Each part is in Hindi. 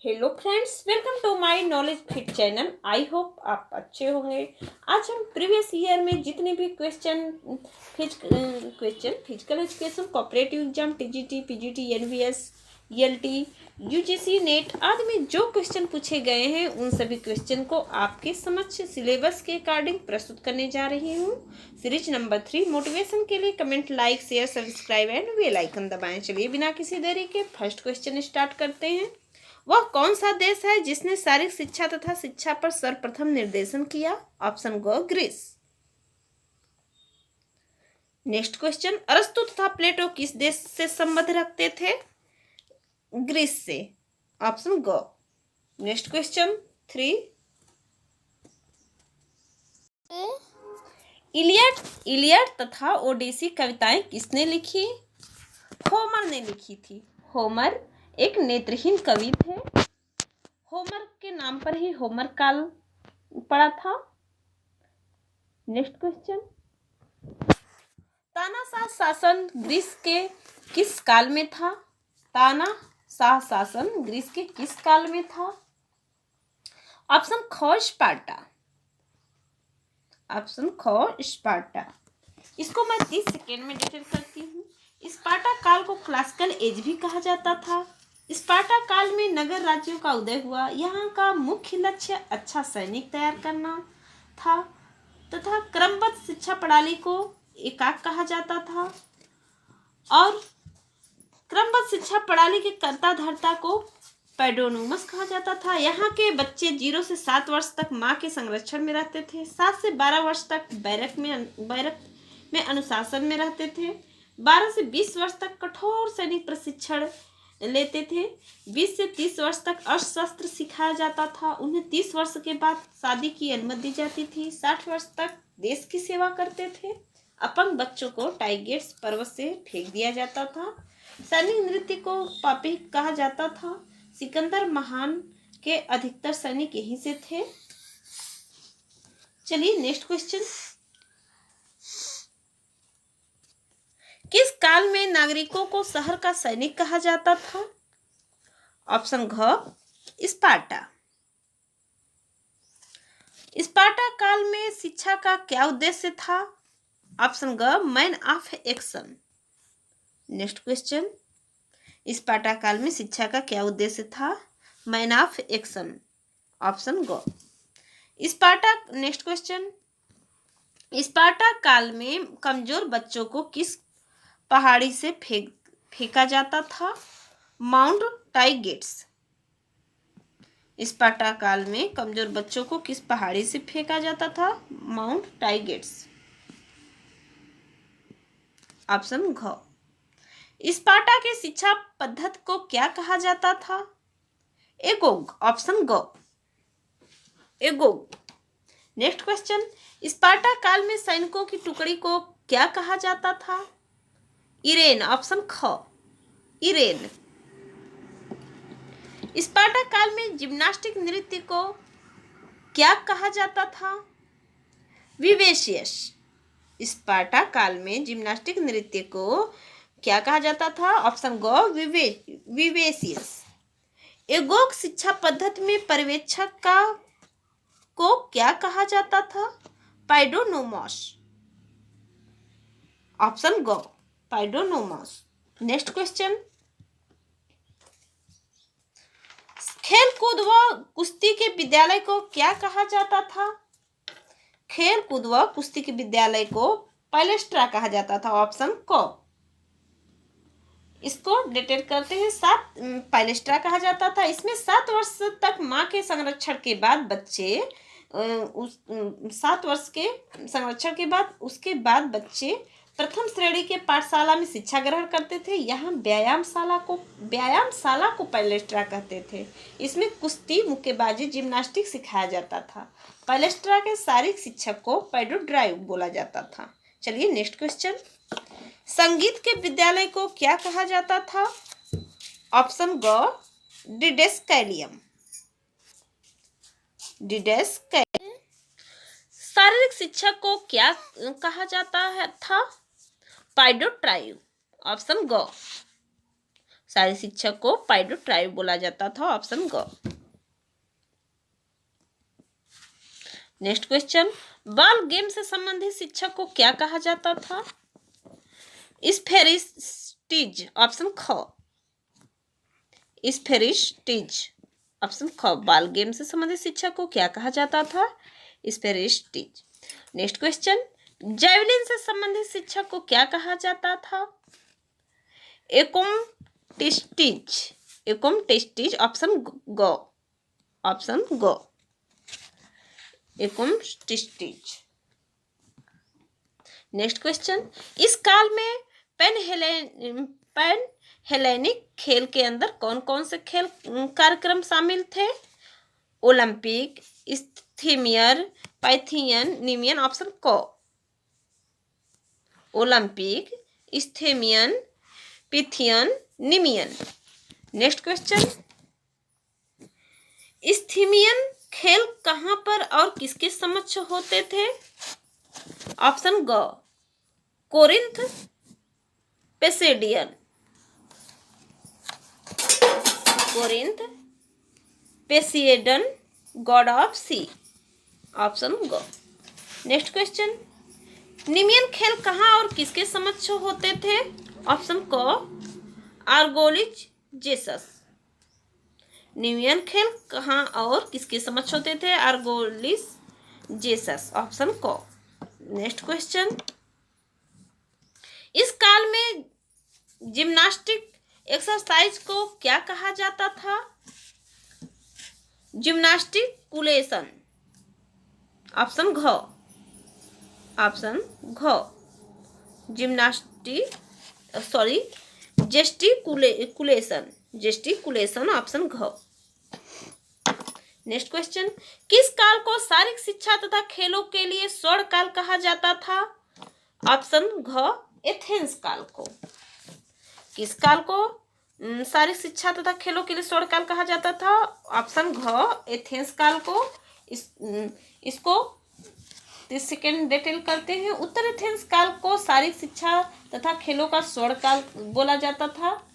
Hello friends, welcome to my knowledge fit channel. I hope आप अच्छे होंगे। आज हम प्रीवियस ईयर में जितने भी question physical education, cooperative exam, TGT, PGT, NVS, ELT, UGC NET आदि में जो क्वेश्चन पूछे गए हैं उन सभी क्वेश्चन को आपके समक्ष सिलेबस के अकॉर्डिंग प्रस्तुत करने जा रही हूँ। सीरीज नंबर 3 मोटिवेशन के लिए comment, like, share, subscribe and bell icon दबाएं। चलिए बिना किसी देरी के फर्स्ट क्वेश्चन स्टार्ट करते हैं। वह कौन सा देश है जिसने शारीरिक शिक्षा तथा शिक्षा पर सर्वप्रथम निर्देशन किया? ऑप्शन ग ग्रीस। नेक्स्ट क्वेश्चन, अरस्तु तथा प्लेटो किस देश से संबंध रखते थे? ग्रीस से। ऑप्शन ग। नेक्स्ट क्वेश्चन 3, इलियड तथा ओडिसी कविताएं किसने लिखी? होमर ने लिखी थी। होमर एक नेत्रहीन कवि थे। होमर के नाम पर ही होमर काल पड़ा था। नेक्स्ट क्वेश्चन, तानाशाह शासन ग्रीस के किस काल में था? तानाशाह शासन ग्रीस के किस काल में था? ऑप्शन ख स्पार्टा। ऑप्शन ख स्पार्टा। इसको मैं 30 सेकेंड में डिटेल करती हूँ। स्पार्टा काल को क्लासिकल एज भी कहा जाता था। स्पार्टा काल में नगर राज्यों का उदय हुआ। यहाँ का मुख्य लक्ष्य अच्छा सैनिक तैयार करना था तथा क्रमबद्ध शिक्षा प्रणाली को एकाक कहा जाता था और क्रमबद्ध शिक्षा प्रणाली के कर्ता धर्ता को पैडोनोमस कहा जाता था। यहाँ के बच्चे 0 से 7 वर्ष तक माँ के संरक्षण में रहते थे। 7 से 12 वर्ष तक बैरक में अनुशासन में रहते थे। 12 से 20 वर्ष तक कठोर सैनिक प्रशिक्षण लेते थे। 20 से 30 वर्ष तक अस्त्र सिखाया जाता था। उन्हें 30 वर्ष के बाद शादी की अनुमति दी जाती थी। 60 वर्ष तक देश की सेवा करते थे। अपंग बच्चों को टाइगेट्स पर्वत से फेंक दिया जाता था। सैनिक नृत्य को पापी कहा जाता था। सिकंदर महान के अधिकतर सैनिक यहीं से थे। चलिए नेक्स्ट क्वेश्चन, किस काल में नागरिकों को शहर का सैनिक कहा जाता था? ऑप्शन घ स्पार्टा। स्पार्टा काल में शिक्षा का क्या उद्देश्य था? ऑप्शन ग man of action. Next question, Sparta काल में शिक्षा का क्या उद्देश्य था? Man of action. ऑप्शन ग स्पार्टा। नेक्स्ट क्वेश्चन, स्पार्टा काल में कमजोर बच्चों को किस पहाड़ी से फेंका जाता था? माउंट टाइगेट्स। स्पार्टा काल में कमजोर बच्चों को किस पहाड़ी से फेंका जाता था? माउंट टाइगेट्स। ऑप्शन घ। स्पार्टा के शिक्षा पद्धति को क्या कहा जाता था? एगोग। ऑप्शन ग एगोग। नेक्स्ट क्वेश्चन, स्पार्टा काल में सैनिकों की टुकड़ी को क्या कहा जाता था? इरेन। ऑप्शन ख इरेन। स्पार्टा काल में जिम्नास्टिक नृत्य को क्या कहा जाता था? विवेशियस। स्पार्टा काल में जिम्नास्टिक नृत्य को क्या कहा जाता था? ऑप्शन ग विवेशियस। एगोग शिक्षा पद्धति में पर्यवेक्षक को क्या कहा जाता था? पैडोनोमस। ऑप्शन ग पैडोनोमस। नेक्स्ट क्वेश्चन, खेल कूद व कुश्ती के विद्यालय को क्या कहा जाता था? खेल कूद व कुश्ती के विद्यालय को पैलेस्ट्रा कहा जाता था। ऑप्शन क। इसको डिटेल करते हैं। 7 पैलेस्ट्रा कहा जाता था। इसमें 7 वर्ष तक माँ के संरक्षण के बाद बच्चे 7 वर्ष के संरक्षण के बाद उसके बाद बच्चे प्रथम श्रेणी के पाठशाला में शिक्षा ग्रहण करते थे। यहाँ व्यायामशाला को पैलेस्ट्रा कहते थे। इसमें कुश्ती, मुक्केबाजी, जिम्नास्टिक सिखाया जाता था। पैलेस्ट्रा के शारीरिक शिक्षक को पैडोड्राइव बोला जाता था। चलिए नेक्स्ट क्वेश्चन, संगीत के विद्यालय को क्या कहा जाता था? ऑप्शन ग डिडेस्कैलियम। शारीरिक शिक्षक को क्या कहा जाता था? पैडोड्राइव। ऑप्शन ग शारीरिक शिक्षा को पाइडोट्राइब बोला जाता था। ऑप्शन ग। नेक्स्ट क्वेश्चन, बॉल गेम से संबंधित शिक्षा को क्या कहा जाता था? स्फेरिस्टिज। ऑप्शन ख। स्फेरिस्टिज। ऑप्शन ख। बॉल गेम से संबंधित शिक्षा को क्या कहा जाता था? स्फेरिस्टिज। नेक्स्ट क्वेश्चन, जैवलिन से संबंधित शिक्षा को क्या कहा जाता था? एकोमटिस्टिज। एकोमटिस्टिज। ऑप्शन ग। ऑप्शन ग। एकोमटिस्टिज। नेक्स्ट क्वेश्चन, इस काल में पैन हेलेनिक खेल के अंदर कौन कौन से खेल कार्यक्रम शामिल थे? Olympic, Isthmian, Pythian, Nemean. Option क। Olympic, Isthmian, Pythian, Nemean. Next question, Isthmian खेल कहां पर और किसके समक्ष होते थे? ऑप्शन ग। Corinth, Poseidon. Corinth, Poseidon, god of sea. Option ग। नेक्स्ट क्वेश्चन, नीमियन खेल कहाँ और किसके समक्ष होते थे? ऑप्शन क। आर्गोलिज जेसस। नीमियन खेल कहाँ और किसके समक्ष होते थे? आर्गोलिज जेसस। ऑप्शन क। नेक्स्ट क्वेश्चन, इस काल में जिम्नास्टिक एक्सरसाइज को क्या कहा जाता था? जिम्नास्टिकुलेशन। ऑप्शन घ। ऑप्शन घ। जेस्टिकुलेशन। जेस्टिकुलेशन। ऑप्शन घ। नेक्स्ट क्वेश्चन, किस काल को शारीरिक शिक्षा तथा खेलों के लिए स्वर्ण काल कहा जाता था? ऑप्शन घ। एथेंस काल को। किस काल को शारीरिक शिक्षा तथा खेलों के लिए स्वर्ण काल कहा जाता था? ऑप्शन घ। एथेंस काल को। इसको 30 सेकेंड डिटेल करते हैं। उत्तर एथेंस काल को शारीरिक शिक्षा तथा खेलों का स्वर्ण काल बोला जाता था।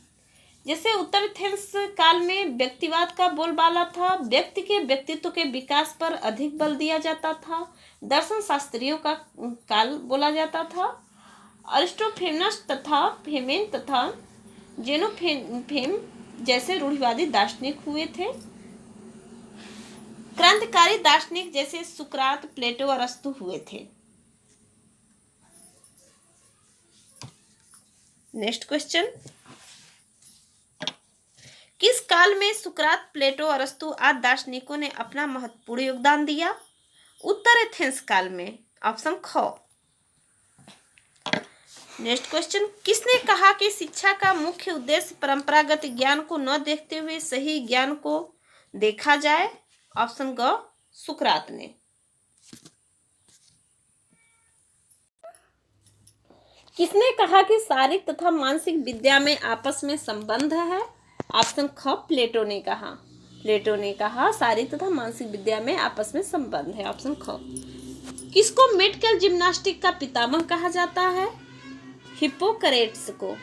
जैसे उत्तर एथेंस काल में व्यक्तिवाद का बोलबाला था, व्यक्ति के व्यक्तित्व के विकास पर अधिक बल दिया जाता था, दर्शन शास्त्रियों का काल बोला जाता था, अरिस्टोफेनस तथा फेमेन तथा जेनोफेम जैसे रूढ़िवादी दार्शनिक हुए थे। क्रांतिकारी दार्शनिक जैसे सुकरात, प्लेटो, अरस्तु हुए थे। नेक्स्ट क्वेश्चन, किस काल में सुकरात, प्लेटो, अरस्तु आदि दार्शनिकों ने अपना महत्वपूर्ण योगदान दिया? उत्तर एथेंस काल में। ऑप्शन ख। नेक्स्ट क्वेश्चन, किसने कहा कि शिक्षा का मुख्य उद्देश्य परंपरागत ज्ञान को न देखते हुए सही ज्ञान को देखा जाए? ऑप्शन ग। सुकरात ने। किसने कहा कि शारीरिक तथा मानसिक विद्या में आपस में संबंध है? ऑप्शन ख। प्लेटो ने कहा। प्लेटो ने कहा शारीरिक तथा मानसिक विद्या में आपस में संबंध है। ऑप्शन ख। किसको मेडिकल जिम्नास्टिक का पितामह कहा जाता है? हिप्पोक्रेट्स को।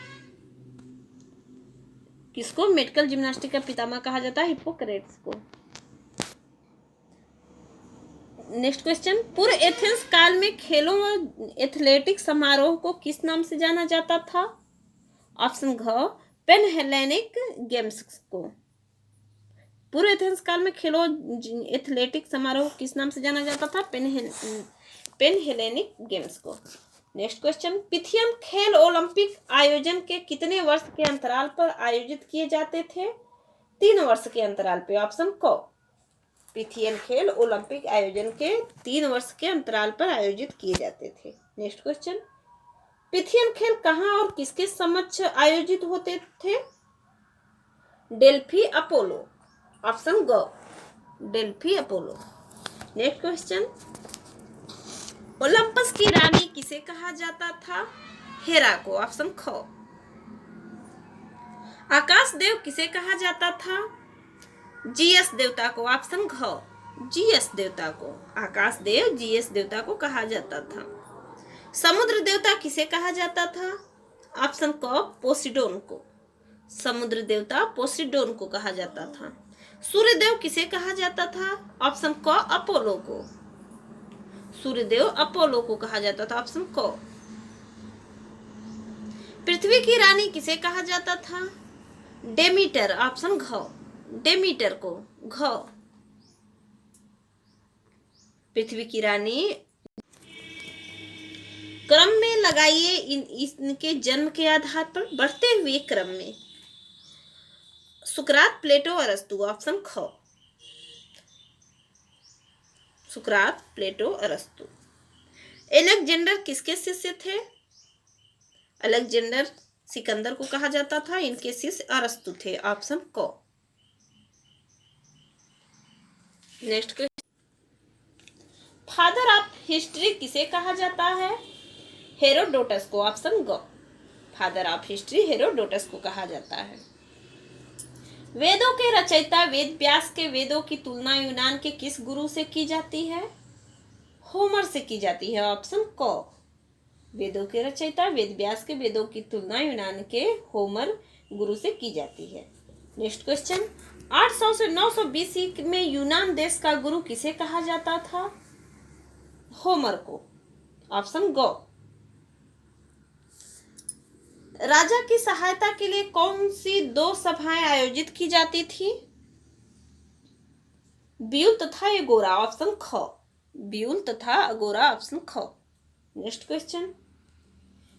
किसको मेडिकल जिम्नास्टिक का पितामह कहा जाता है? हिप्पोक्रेट्स को। नेक्स्ट क्वेश्चन, पूर्व एथेंस काल में खेलों व एथलेटिक समारोह को किस नाम से जाना जाता था? ऑप्शन घ। पेन हेलेनिक गेम्स को। पूर्व एथेंस काल में खेलों एथलेटिक समारोह किस नाम से जाना जाता था? पेन हेलेनिक गेम्स को। नेक्स्ट क्वेश्चन, पिथियन खेल ओलंपिक आयोजन के कितने वर्ष के अंतराल पर आयोजित किए जाते थे? 3 वर्ष के अंतराल पे। ऑप्शन क। पिथियन खेल ओलंपिक आयोजन के 3 वर्ष के अंतराल पर आयोजित किए जाते थे। नेक्स्ट क्वेश्चन, पिथियन खेल कहाँ और किसके समक्ष आयोजित होते थे? Delphi Apollo. ऑप्शन ग। Delphi Apollo. Next question, Olympus की रानी किसे कहा जाता था? हेरा को। ऑप्शन ख। आकाश देव किसे कहा जाता था? जीएस देवता को। ऑप्शन घ। जीएस देवता को। आकाश देव जीएस देवता को कहा जाता था। समुद्र देवता किसे कहा जाता था? ऑप्शन क। पोसिडोन को। समुद्र देवता पोसिडोन को कहा जाता था। सूर्यदेव किसे कहा जाता था? ऑप्शन क अपोलो को। सूर्यदेव अपोलो को कहा जाता था, ऑप्शन क। पृथ्वी की रानी किसे कहा जाता था? डेमीटर, ऑप्शन घ। डेमीटर को, घ। पृथ्वी की रानी। क्रम में लगाइए इनके जन्म के आधार पर बढ़ते हुए क्रम में। सुकरात, प्लेटो, अरस्तु, ऑप्शन ख। सुकरात, प्लेटो, अरस्तु। अलेक्जेंडर किसके शिष्य थे? अलेक्जेंडर सिकंदर को कहा जाता था, इनके शिष्य अरस्तु थे, ऑप्शन क। Next question, father of history किसे कहा जाता है? हेरोडोटस को, ऑप्शन ग। फादर ऑफ हिस्ट्री हेरोडोटस को कहा जाता है। वेदों के रचयिता वेद व्यास के वेदों की तुलना यूनान के किस गुरु से की जाती है? होमर से की जाती है, ऑप्शन क। वेदों के रचयिता वेद व्यास के वेदों की तुलना यूनान के होमर गुरु से की जाती है। नेक्स्ट क्वेश्चन, 800 से 900 बीसी में यूनान देश का गुरु किसे कहा जाता था? होमर को, ऑप्शन ग। राजा की सहायता के लिए कौन सी 2 सभाएं आयोजित की जाती थी? ब्यूल तथा एगोरा, ऑप्शन ख। ब्यूल तथा अगोरा, ऑप्शन ख। नेक्स्ट क्वेश्चन,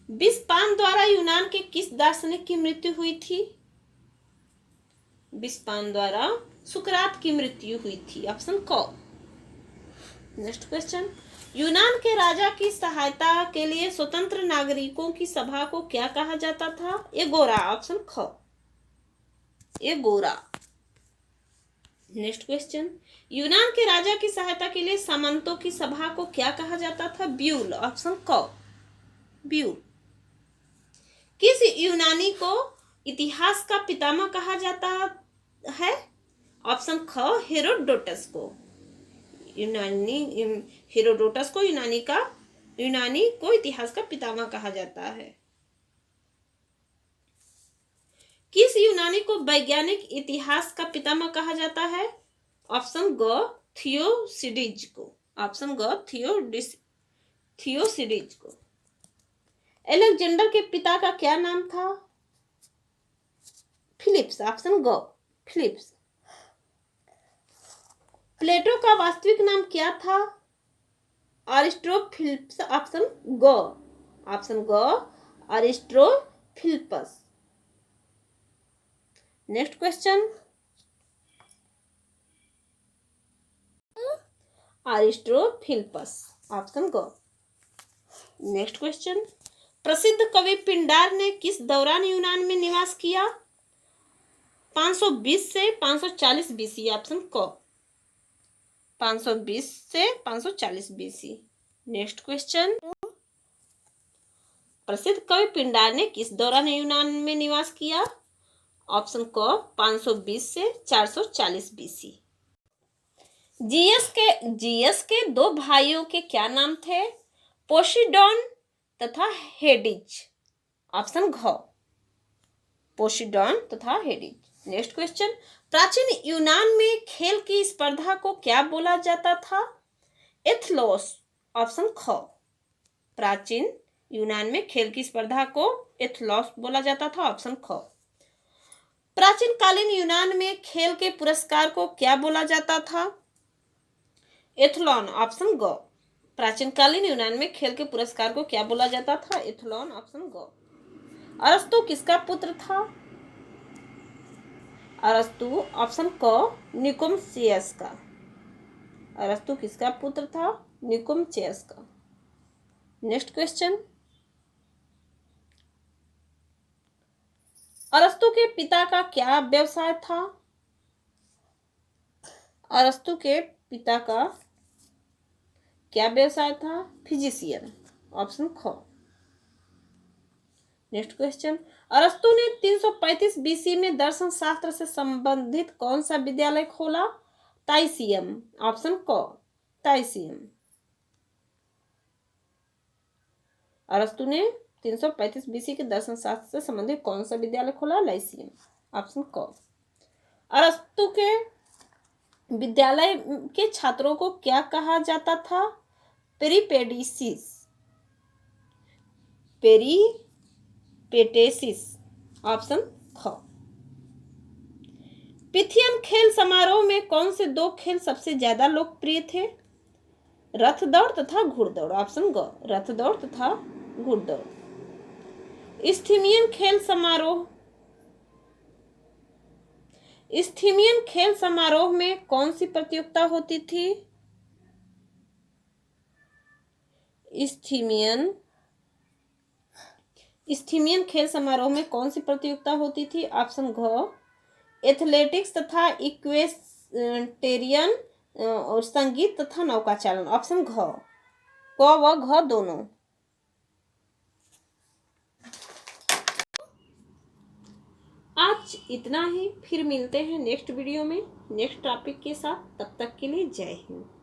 विस्पान द्वारा यूनान के किस दार्शनिक की मृत्यु हुई थी? विस्पान द्वारा सुकरात की मृत्यु हुई थी, ऑप्शन क। नेक्स्ट क्वेश्चन, यूनान के राजा की सहायता के लिए स्वतंत्र नागरिकों की सभा को क्या कहा जाता था? एगोरा, ऑप्शन ख। एगोरा। नेक्स्ट क्वेश्चन, यूनान के राजा की सहायता के लिए सामंतों की सभा को क्या कहा जाता था? ब्यूल, ऑप्शन क। ब्यूल। किस यूनानी को इतिहास का पितामह कहा जाता है? ऑप्शन ख, हेरोडोटस को। हेरोडोटस को यूनानी को इतिहास का पितामह कहा जाता है। किस यूनानी को वैज्ञानिक इतिहास का पितामह कहा जाता है? ऑप्शन ग, थियोसिडीज को। ऑप्शन ग, थियोसिडीज को। अलेक्जेंडर के पिता का क्या नाम था? फिलिप्स, ऑप्शन ग, फिलिप्स। प्लेटो का वास्तविक नाम क्या था? अरिस्टोफिलिप्स, ऑप्शन ग। ऑप्शन ग, अरिस्टोफिलिपस। नेक्स्ट क्वेश्चन, अरिस्टोफिलिपस, ऑप्शन ग। नेक्स्ट क्वेश्चन, प्रसिद्ध कवि पिंडार ने किस दौरान यूनान में निवास किया? 520 से 540 बीसी, ऑप्शन क। 520 से 540 बीसी। नेक्स्ट क्वेश्चन, प्रसिद्ध कवि पिंडार ने किस दौरान यूनान में निवास किया? ऑप्शन क, 520 से 440 बीसी। जीएस के 2 भाइयों के क्या नाम थे? पोसिडॉन तथा हेडिज, ऑप्शन घ। पोसिडॉन तथा हेडिज। नेक्स्ट क्वेश्चन, प्राचीन यूनान में खेल की स्पर्धा को क्या बोला जाता था? एथलोस, ऑप्शन ख। प्राचीन यूनान में खेल की स्पर्धा को एथलोस बोला जाता था, ऑप्शन ख। प्राचीन कालीन यूनान में खेल के पुरस्कार को क्या बोला जाता था? एथलॉन, ऑप्शन ग। प्राचीन कालीन यूनान में खेल के पुरस्कार को क्या बोला जाता था? एथलॉन, ऑप्शन ग। अरस्तु किसका पुत्र था? अरस्तु, ऑप्शन क, निकोमचियस का। अरस्तु किसका पुत्र था? निकोमचियस का। नेक्स्ट क्वेश्चन, अरस्तु के पिता का क्या व्यवसाय था? अरस्तु के पिता का क्या व्यवसाय था? फिजिशियन, ऑप्शन ख। नेक्स्ट क्वेश्चन, अरस्तु ने 335 बीसी में दर्शन शास्त्र से संबंधित कौन सा विद्यालय खोला? ताइसियम, ऑप्शन क, ताइसियम। अरस्तु ने 335 BC के दर्शन शास्त्र से संबंधित कौन सा विद्यालय खोला? लाइसियम। ऑप्शन क। अरस्तु के विद्यालय के छात्रों को क्या कहा जाता था? पेरिपेडिसिस। पेरिपेटेसिस। ऑप्शन ख। पिथियन खेल समारोह में कौन से दो खेल सबसे ज्यादा लोकप्रिय थे? रथ दौड़ तथा घुड़दौड़। ऑप्शन ग, रथ दौड़ तथा घुड़दौड़। इस्थिमियन खेल समारोह में कौन सी प्रतियोगिता होती थी? इस्थिमियन खेल समारोह में कौन सी प्रतियोगिता होती थी? ऑप्शन घ, एथलेटिक्स तथा इक्वेस्टेरियन और संगीत तथा नौकाचालन। ऑप्शन घ, क व घ दोनों। आज इतना ही, फिर मिलते हैं नेक्स्ट वीडियो में नेक्स्ट टॉपिक के साथ। तब तक के लिए जय हिंद।